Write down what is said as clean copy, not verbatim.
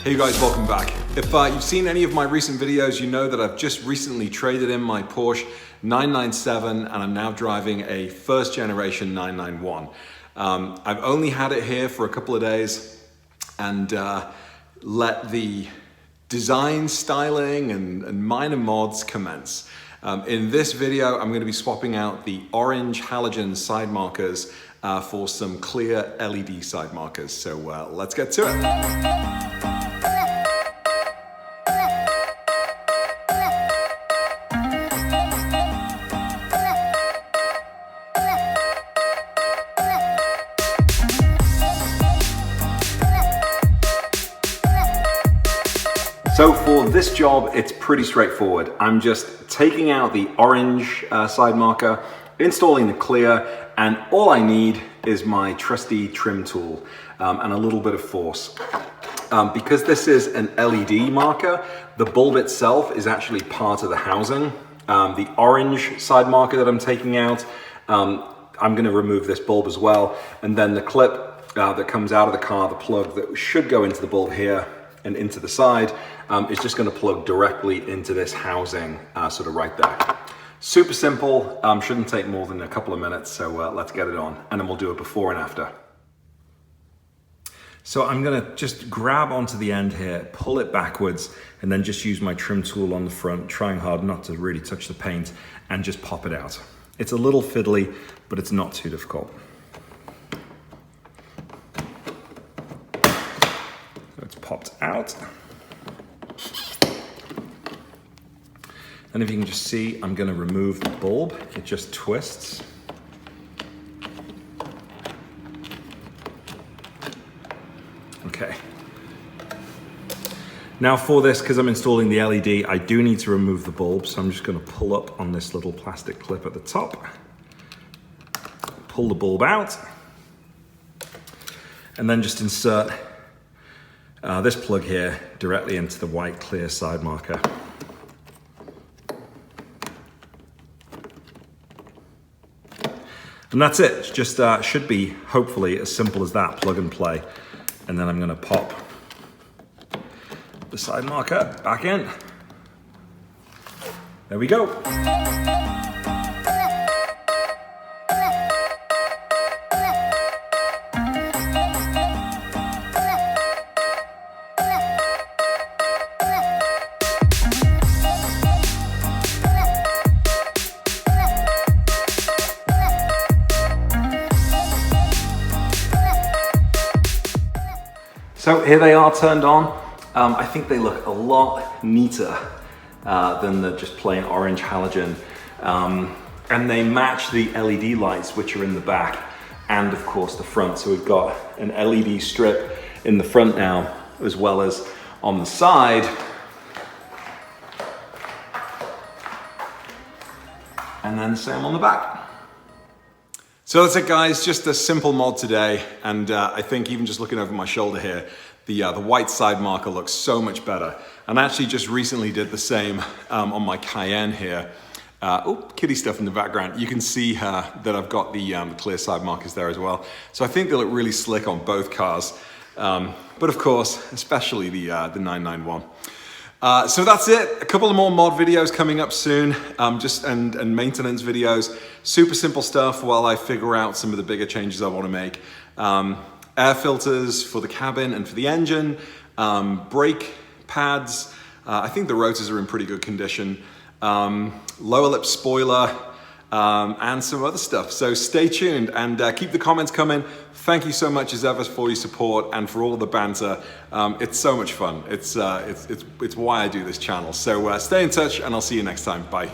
Hey you guys, welcome back. If you've seen any of my recent videos, you know that I've just recently traded in my Porsche 997 and I'm now driving a first generation 991. I've only had it here for a couple of days and let the design, styling and minor mods commence. In this video, I'm going to be swapping out the orange halogen side markers for some clear LED side markers. So let's get to it. So for this job, it's pretty straightforward. I'm just taking out the orange side marker, installing the clear, and all I need is my trusty trim tool and a little bit of force. Because this is an LED marker, the bulb itself is actually part of the housing. The orange side marker that I'm taking out, I'm gonna remove this bulb as well, and then the clip that comes out of the car, the plug that should go into the bulb here and into the side, is just going to plug directly into this housing, sort of right there. Super simple, shouldn't take more than a couple of minutes, so let's get it on, and then we'll do a before and after. So I'm going to just grab onto the end here, pull it backwards, and then just use my trim tool on the front, trying hard not to really touch the paint, and just pop it out. It's a little fiddly, but it's not too difficult. It's popped out. And if you can just see, I'm going to remove the bulb. It just twists. Okay. Now for this, because I'm installing the LED, I do need to remove the bulb. So I'm just going to pull up on this little plastic clip at the top. Pull the bulb out. And then just insert this plug here directly into the white clear side marker. And that's it. It's just should be hopefully as simple as that, plug and play. And then I'm going to pop the side marker back in. There we go. So here they are turned on. I think they look a lot neater than the just plain orange halogen. And they match the LED lights which are in the back and of course the front. So we've got an LED strip in the front now as well as on the side. And then the same on the back. So that's it guys, just a simple mod today, and I think even just looking over my shoulder here, the white side marker looks so much better. And I actually just recently did the same on my Cayenne here. Oh, kitty stuff in the background. You can see that I've got the clear side markers there as well. So I think they look really slick on both cars, but of course, especially the 991. So that's it. A couple of more mod videos coming up soon, and maintenance videos. Super simple stuff while I figure out some of the bigger changes I want to make. Air filters for the cabin and for the engine, brake pads. I think the rotors are in pretty good condition. Lower lip spoiler, and some other stuff. So stay tuned and keep the comments coming. Thank you so much as ever for your support and for all the banter. It's so much fun. It's why I do this channel. So stay in touch and I'll see you next time. Bye.